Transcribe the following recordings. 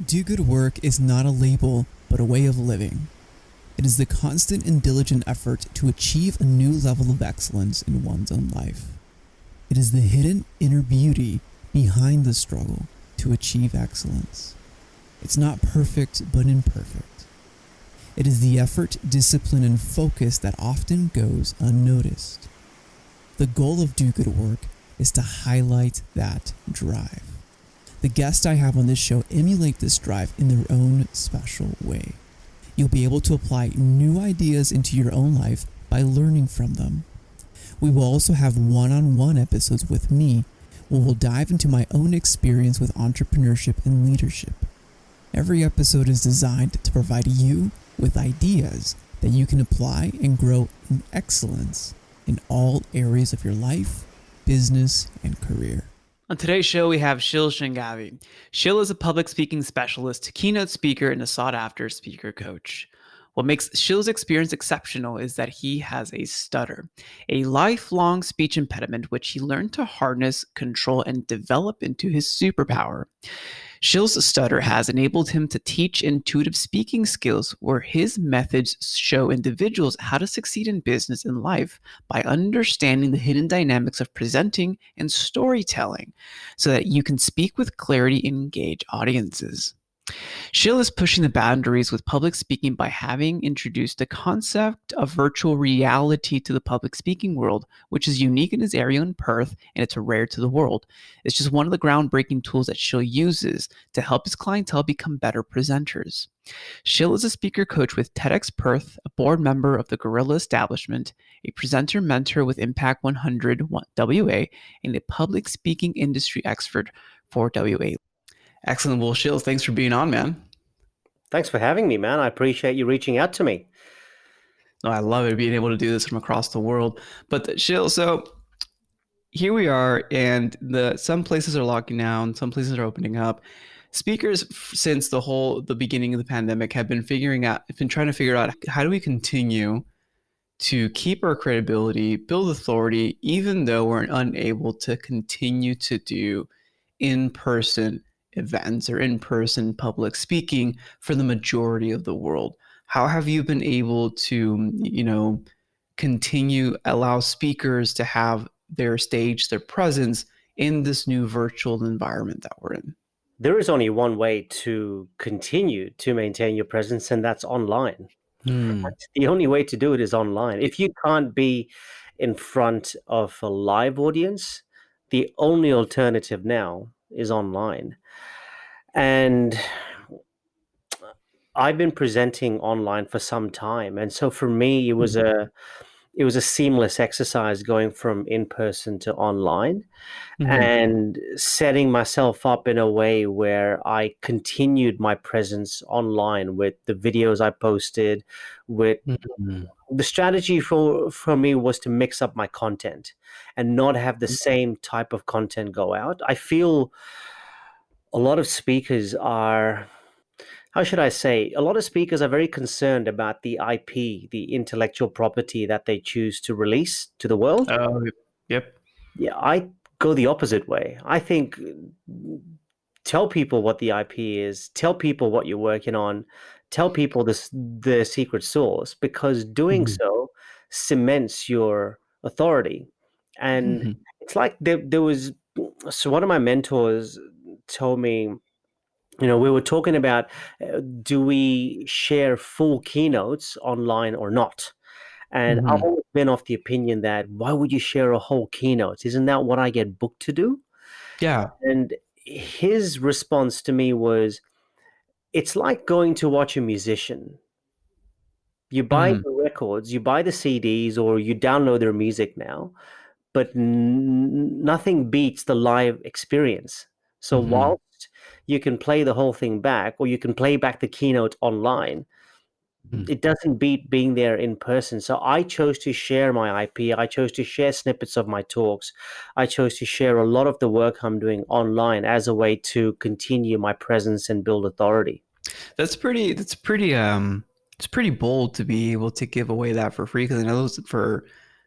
Do good work is not a label, but a way of living. It is the constant and diligent effort to achieve a new level of excellence in one's own life. It is the hidden inner beauty behind the struggle to achieve excellence. It's not perfect, but imperfect. It is the effort, discipline, and focus that often goes unnoticed. The goal of Do Good Work is to highlight that drive. The guests I have on this show emulate this drive in their own special way. You'll be able to apply new ideas into your own life by learning from them. We will also have one-on-one episodes with me where we'll dive into my own experience with entrepreneurship and leadership. Every episode is designed to provide you with ideas that you can apply and grow in excellence in all areas of your life, business, and career. On today's show, we have Shil Shanghavi. Shil is a public speaking specialist, keynote speaker, and a sought-after speaker coach. What makes Shil's experience exceptional is that he has a stutter, a lifelong speech impediment which he learned to harness, control, and develop into his superpower. Shil's stutter has enabled him to teach intuitive speaking skills where his methods show individuals how to succeed in business and life by understanding the hidden dynamics of presenting and storytelling so that you can speak with clarity and engage audiences. Shil is pushing the boundaries with public speaking by having introduced the concept of virtual reality to the public speaking world, which is unique in his area in Perth and it's rare to the world. It's just one of the groundbreaking tools that Shil uses to help his clientele become better presenters. Shil is a speaker coach with TEDx Perth, a board member of the Guerrilla Establishment, a presenter mentor with Impact 100 WA, and a public speaking industry expert for WA. Excellent. Well, Shils, thanks for being on, man. Thanks for having me, man. I appreciate you reaching out to me. I love it, being able to do this from across the world. But Shil, so here we are, and some places are locking down, some places are opening up. Speakers, since the beginning of the pandemic, have been trying to figure out how do we continue to keep our credibility, build authority, even though we're unable to continue to do in-person events or in-person public speaking for the majority of the world. How have you been able to, allow speakers to have their stage, their presence in this new virtual environment that we're in? There is only one way to continue to maintain your presence, and that's online. The only way to do it is online. If you can't be in front of a live audience, the only alternative now is online. And I've been presenting online for some time. And so for me, it was a seamless exercise going from in-person to online and setting myself up in a way where I continued my presence online with the videos I posted, with the strategy for me was to mix up my content and not have the same type of content go out. I feel a lot of speakers are, how should I say, a lot of speakers are very concerned about the IP, the intellectual property that they choose to release to the world. Oh, yep. Yeah, I go the opposite way. I think tell people what the IP is, tell people what you're working on, tell people the secret sauce, because doing so cements your authority. And it's like there was, so one of my mentors told me, we were talking about do we share full keynotes online or not? And I've always been of the opinion that why would you share a whole keynote? Isn't that what I get booked to do? Yeah. And his response to me was, it's like going to watch a musician. You buy the records, you buy the CDs, or you download their music now, but nothing beats the live experience. So whilst you can play the whole thing back, or you can play back the keynote online, it doesn't beat being there in person. So I chose to share my IP. I chose to share snippets of my talks. I chose to share a lot of the work I'm doing online as a way to continue my presence and build authority. It's pretty bold to be able to give away that for free, because I know for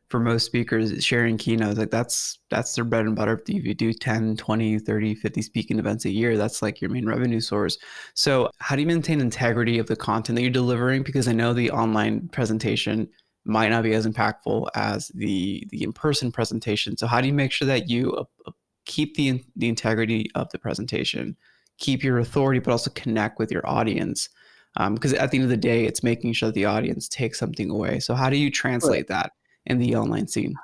for most speakers sharing keynotes, like that's their bread and butter. If you do 10, 20, 30, 50 speaking events a year, that's like your main revenue source. So how do you maintain integrity of the content that you're delivering? Because I know the online presentation might not be as impactful as the in-person presentation. So how do you make sure that you keep the integrity of the presentation, keep your authority, but also connect with your audience? Because at the end of the day, it's making sure that the audience takes something away. So how do you translate that in the online scene?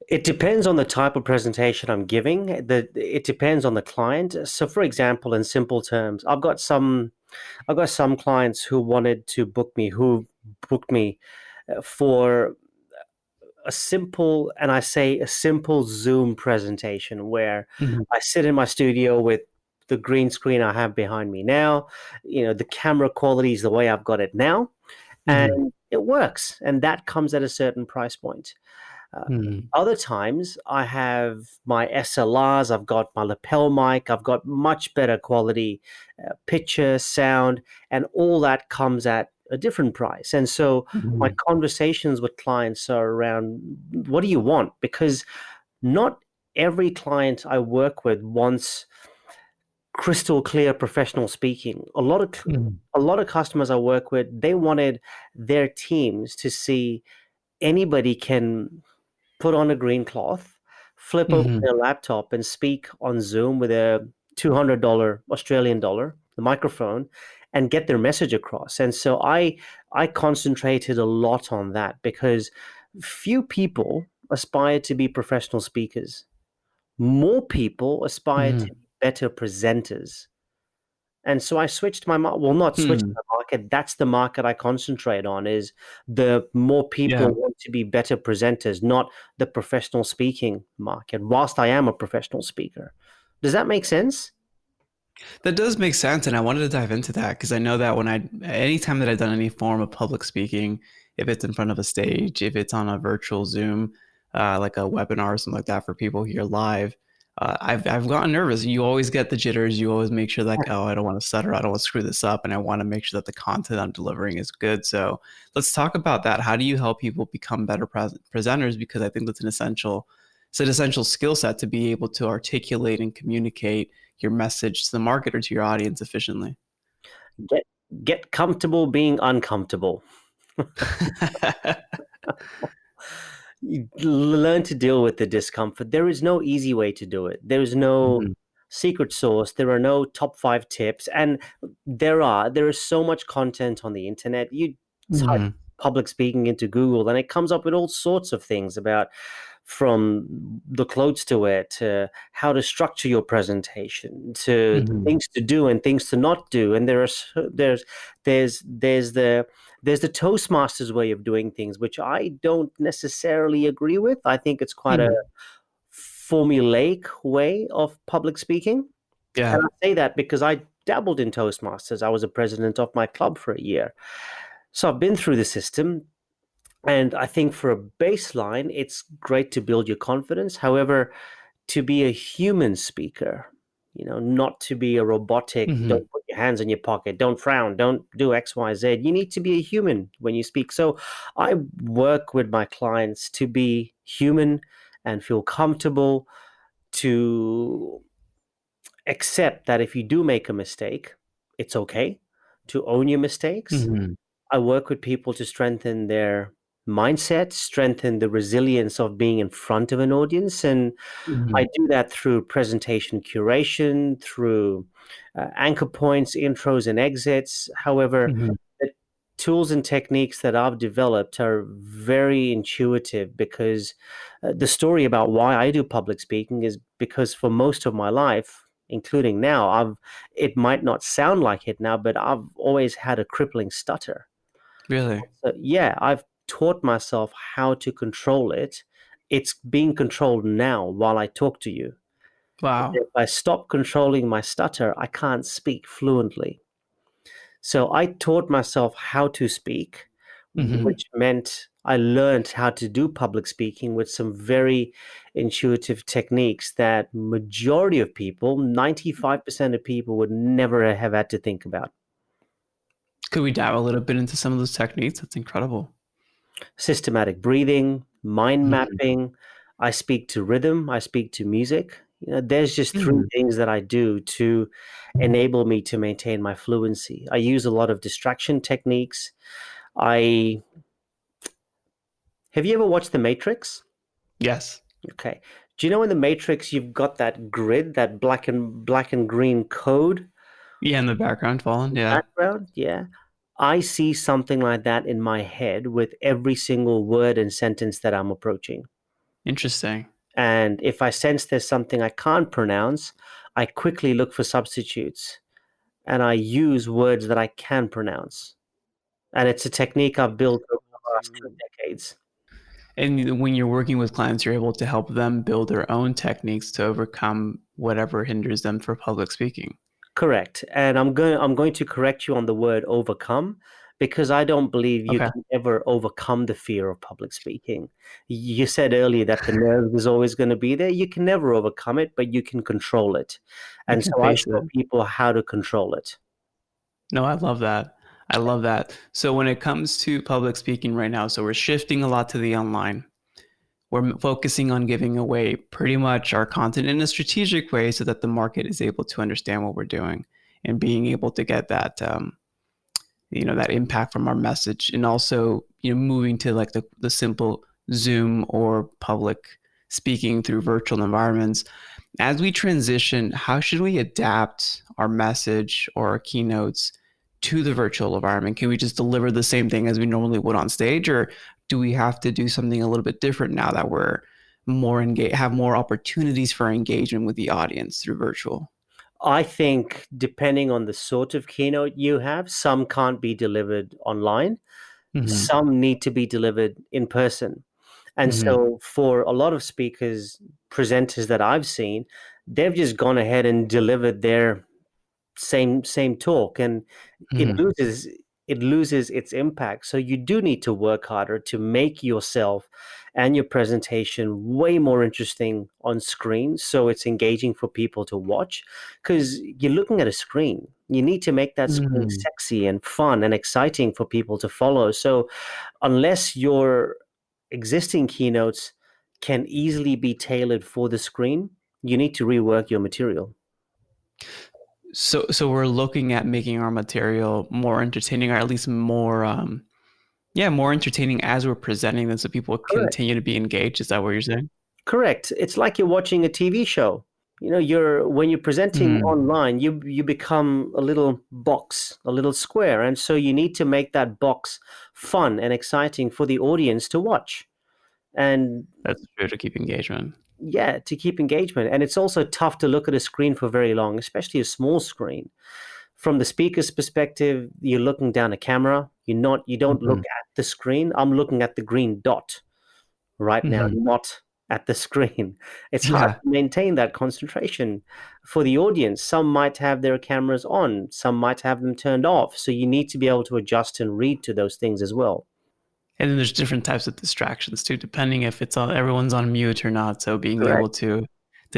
It depends on the type of presentation I'm giving. It depends on the client. So, for example, in simple terms, I've got some clients who wanted to book me, who booked me for a simple, and I say a simple Zoom presentation where Mm-hmm. I sit in my studio with the green screen I have behind me now. The camera quality is the way I've got it now, Mm-hmm. and it works. And that comes at a certain price point. Uh, Mm-hmm. Other times, I have my SLRs, I've got my lapel mic, I've got much better quality picture, sound, and all that comes at a different price. And so my conversations with clients are around, what do you want? Because not every client I work with wants crystal clear professional speaking. Mm-hmm. A lot of customers I work with, they wanted their teams to see anybody can put on a green cloth, flip open Mm-hmm. their laptop, and speak on Zoom with a $200 Australian dollar, the microphone, and get their message across. And so I concentrated a lot on that because few people aspire to be professional speakers. More people aspire to Mm-hmm. be better presenters. And so I switched my well, not switched Hmm. my market. That's the market I concentrate on. Is the more people Yeah. want to be better presenters, not the professional speaking market. Whilst I am a professional speaker, does that make sense? That does make sense. And I wanted to dive into that because I know that anytime that I've done any form of public speaking, if it's in front of a stage, if it's on a virtual Zoom, like a webinar or something like that for people here live, I've gotten nervous. You always get the jitters. You always make sure like, oh, I don't want to stutter. I don't want to screw this up. And I want to make sure that the content I'm delivering is good. So let's talk about that. How do you help people become better presenters? Because I think it's an essential skill set to be able to articulate and communicate your message to the market or to your audience efficiently. Get get comfortable being uncomfortable. You learn to deal with the discomfort. There is no easy way to do it. There is no Mhm. secret sauce. There are no top 5 tips. And there is so much content on the internet. You type Mhm. public speaking into Google and it comes up with all sorts of things about, from the clothes to wear to how to structure your presentation to Mhm. things to do and things to not do. And there's the Toastmasters way of doing things, which I don't necessarily agree with. I think it's quite a Mhm. formulaic way of public speaking. And Yeah. I say that because I dabbled in Toastmasters. I was a president of my club for a year. So I've been through the system. And I think for a baseline, it's great to build your confidence. However, to be a human speaker, not to be a robotic, Mhm. don't put your hands in your pocket, don't frown, don't do X, Y, Z. You need to be a human when you speak. So I work with my clients to be human and feel comfortable, to accept that if you do make a mistake, it's okay to own your mistakes. Mhm. I work with people to strengthen their mindset, strengthen the resilience of being in front of an audience. And I Mhm. do that through presentation curation, through anchor points, intros, and exits. However, Mhm. the tools and techniques that I've developed are very intuitive because the story about why I do public speaking is because for most of my life, including now, it might not sound like it now, but I've always had a crippling stutter. Really? So, yeah, I've taught myself how to control it. It's being controlled now while I talk to you. Wow. If I stop controlling my stutter, I can't speak fluently. So I taught myself how to speak, Mhm. which meant I learned how to do public speaking with some very intuitive techniques that majority of people, 95% of people would never have had to think about. Could we dive a little bit into some of those techniques? That's incredible. Systematic breathing, mind Mhm. mapping. I speak to rhythm. I speak to music. There's just three Mhm. things that I do to enable me to maintain my fluency. I use a lot of distraction techniques. I Have you ever watched The Matrix? Yes. Okay. Do you know in The Matrix you've got that grid, that black and green code Yeah, in the background, fallen. Yeah. background? Yeah. I see something like that in my head with every single word and sentence that I'm approaching. Interesting. And if I sense there's something I can't pronounce, I quickly look for substitutes and I use words that I can pronounce. And it's a technique I've built over the last 2 decades. And when you're working with clients, you're able to help them build their own techniques to overcome whatever hinders them for public speaking. Correct. And I'm going to correct you on the word overcome because I don't believe you Okay. can ever overcome the fear of public speaking. You said earlier that the nerve is always going to be there. You can never overcome it, but you can control it. You And can so I face show it. people how to control it. No, I love that. I love that. So when it comes to public speaking right now, so we're shifting a lot to the online. We're focusing on giving away pretty much our content in a strategic way so that the market is able to understand what we're doing and being able to get that that impact from our message, and also moving to like the simple Zoom or public speaking through virtual environments. As we transition, how should we adapt our message or our keynotes to the virtual environment? Can we just deliver the same thing as we normally would on stage, or do we have to do something a little bit different now that we're more engaged, have more opportunities for engagement with the audience through virtual? I think depending on the sort of keynote you have, some can't be delivered online, Mm-hmm. some need to be delivered in person. And Mm-hmm. so for a lot of speakers, presenters that I've seen, they've just gone ahead and delivered their same talk, and it Mm-hmm. loses it loses its impact. So you do need to work harder to make yourself and your presentation way more interesting on screen so it's engaging for people to watch, because you're looking at a screen. You need to make that screen Mm-hmm. sexy and fun and exciting for people to follow. So unless your existing keynotes can easily be tailored for the screen, you need to rework your material. So we're looking at making our material more entertaining, or at least more, more entertaining as we're presenting them, so people Correct. continue to be engaged. Is that what you're saying? Correct. It's like you're watching a TV show. You're when you're presenting Mm, online, you become a little box, a little square, and so you need to make that box fun and exciting for the audience to watch. And that's true, to keep engagement. yeah, to keep engagement. And it's also tough to look at a screen for very long, especially a small screen. From the speaker's perspective, you're looking down a camera. You don't look Mhm, at the screen. I'm looking at the green dot right now, mhm. not at the screen. It's hard Yeah, to maintain that concentration for the audience. Some might have their cameras on, some might have them turned off. So you need to be able to adjust and read to those things as well. and then there's different types of distractions too, depending if it's on everyone's on mute or not. So being able Correct. to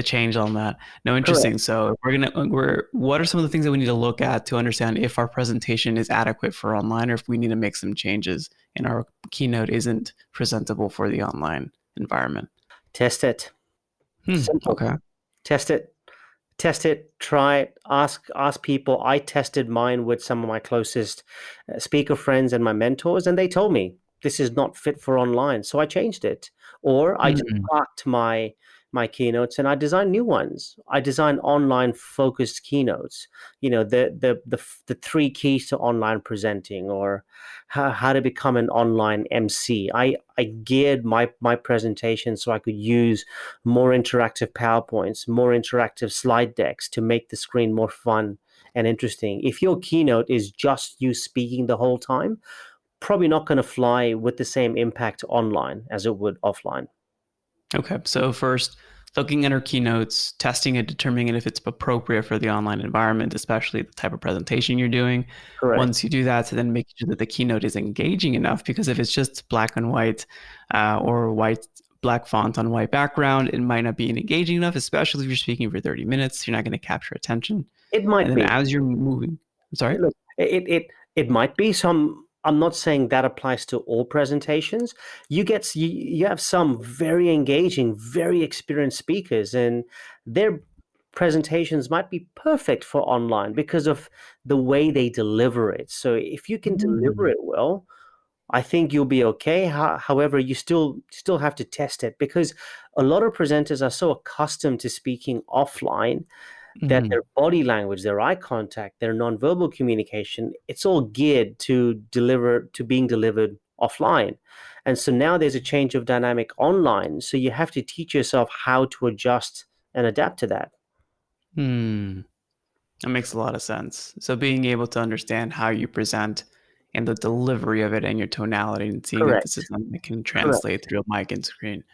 change on that. No, Correct. interesting. So we're what are some of the things that we need to look at to understand if our presentation is adequate for online, or if we need to make some changes and our keynote isn't presentable for the online environment? Test it. Simple. Okay. Test it. Test it, try it, ask people. I tested mine with some of my closest speaker friends and my mentors, and they told me this is not fit for online, so I changed it. Or I just Mhm. parked my keynotes and I designed new ones. I designed online focused keynotes. The three keys to online presenting, or how to become an online MC. I geared my presentation so I could use more interactive PowerPoints, more interactive slide decks to make the screen more fun and interesting. If your keynote is just you speaking the whole time, probably not going to fly with the same impact online as it would offline. Okay. So first, looking at our keynotes, testing it, determining if it's appropriate for the online environment, especially the type of presentation you're doing. Correct. Once you do that, so then making sure that the keynote is engaging enough, because if it's just black and white or white black font on white background, it might not be engaging enough, especially if you're speaking for 30 minutes. You're not going to capture attention. It And might then be. as you're moving, sorry. Look, it might be. I'm not saying that applies to all presentations. You have some very engaging, very experienced speakers, and their presentations might be perfect for online because of the way they deliver it. So if you can deliver Mm. it well, I think you'll be okay. However, you still have to test it because a lot of presenters are so accustomed to speaking offline that Mhm. their body language, their eye contact, their nonverbal communication, it's all geared to being delivered offline. And so now there's a change of dynamic online. So you have to teach yourself how to adjust and adapt to that. Hmm. That makes a lot of sense. So being able to understand how you present and the delivery of it and your tonality and seeing if this is Correct. something that can translate Correct. through a mic and screen.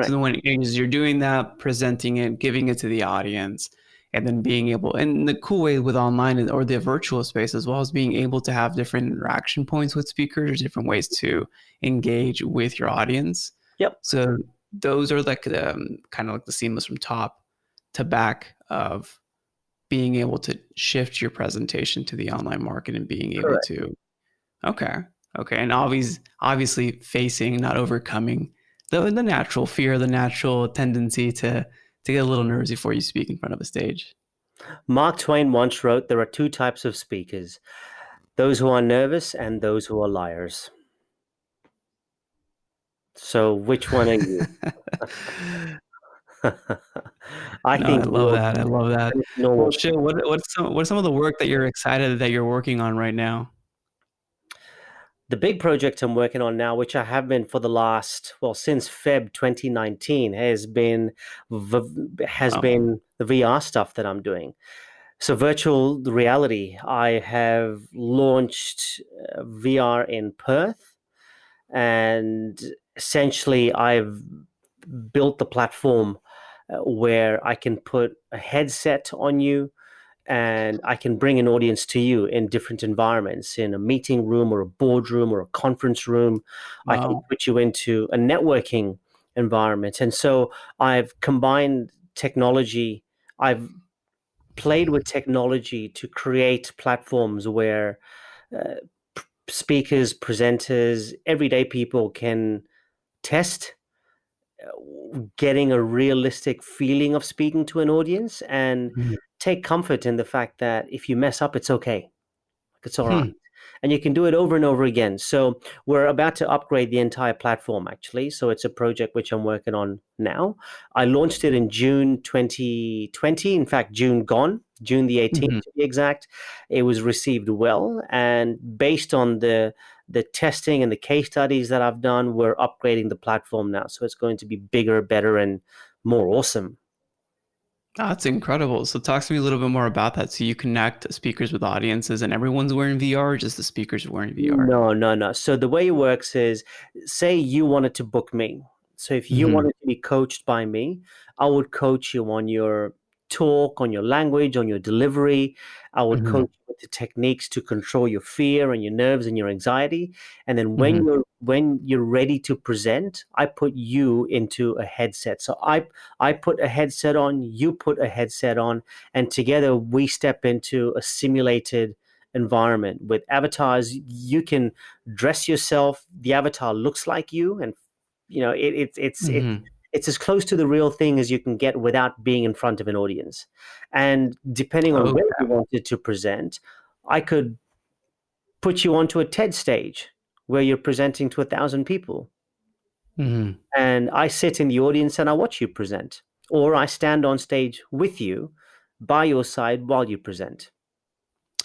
So Correct. when as you're doing that, presenting it, giving it to the audience, and then being able, and the cool way with online or the virtual space as well, as being able to have different interaction points with speakers, different ways to engage with your audience. Yep. So those are like kind of like the seamless from top to back of being able to shift your presentation to the online market and being able Correct. to okay. Okay. And obviously facing, not overcoming the natural fear, the natural tendency to get a little nervous before you speak in front of a stage. Mark Twain once wrote, there are two types of speakers, those who are nervous and those who are liars. So which one are you? I No, I think love you're that. I love that. Well, normal. Shil, what's some of the work that you're excited that you're working on right now? The big project I'm working on now, which I have been for the last, well, since Feb 2019, has Wow. been the VR stuff that I'm doing. So virtual reality, I have launched VR in Perth, and essentially I've built the platform where I can put a headset on you and I can bring an audience to you in different environments, in a meeting room or a boardroom or a conference room. I can Wow. put you into a networking environment. And so I've combined technology, I've played with technology to create platforms where uh, speakers, presenters, everyday people can test getting a realistic feeling of speaking to an audience and Mhm. take comfort in the fact that if you mess up, it's okay. It's all right. Hmm. And you can do it over and over again. So we're about to upgrade the entire platform, actually. So it's a project which I'm working on now. I launched it in June 2020. In fact, June gone, June the 18th Mhm. to be exact. It was received well. And based on the testing and the case studies that I've done, we're upgrading the platform now. So it's going to be bigger, better, and more awesome. That's incredible. So talk to me a little bit more about that. So you connect speakers with audiences and everyone's wearing VR or just the speakers are wearing VR? No, no, no. So the way it works is, say you wanted to book me. So if you Mhm. wanted to be coached by me, I would coach you on your talk, on your language, on your delivery. I would Mhm. coach you with the techniques to control your fear and your nerves and your anxiety. And then Mhm. when you're ready to present, I put you into a headset. So I put a headset on, you put a headset on, and together we step into a simulated environment with avatars. You can dress yourself, the avatar looks like you, and Mhm. it's as close to the real thing as you can get without being in front of an audience. And depending on where you Okay. wanted to present, I could put you onto a TED stage where you're presenting to 1,000 people, Mhm. and I sit in the audience and I watch you present, or I stand on stage with you by your side while you present.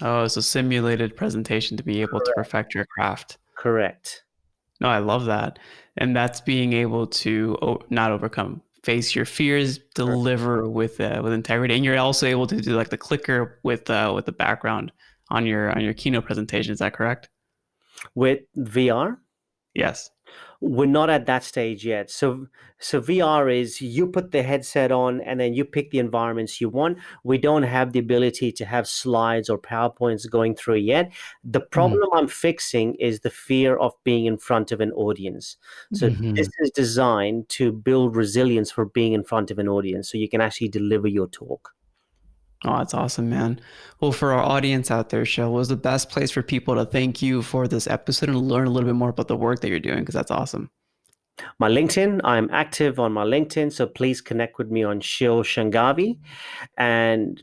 Oh, so simulated presentation to be able to perfect your craft. Correct. No, I love that. And that's being able to not overcome, face your fears, deliver with integrity, and you're also able to do like the clicker with the background on your keynote presentation. Is that correct? With VR, Yes. we're not at that stage yet. So VR is you put the headset on and then you pick the environments you want. We don't have the ability to have slides or PowerPoints going through yet. The Mhm. problem I'm fixing is the fear of being in front of an audience. So this Mhm. is designed to build resilience for being in front of an audience so you can actually deliver your talk. Oh, that's awesome, man. Well, for our audience out there, Shil, what was the best place for people to thank you for this episode and learn a little bit more about the work that you're doing? Because that's awesome. My LinkedIn, I'm active on my LinkedIn, so please connect with me on Shil Shanghavi and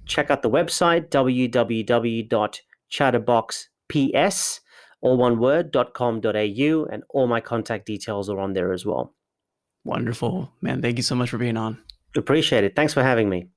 check out the website www.chatterboxps, all one word, .com.au, and all my contact details are on there as well. Wonderful, man. Thank you so much for being on. Appreciate it. Thanks for having me.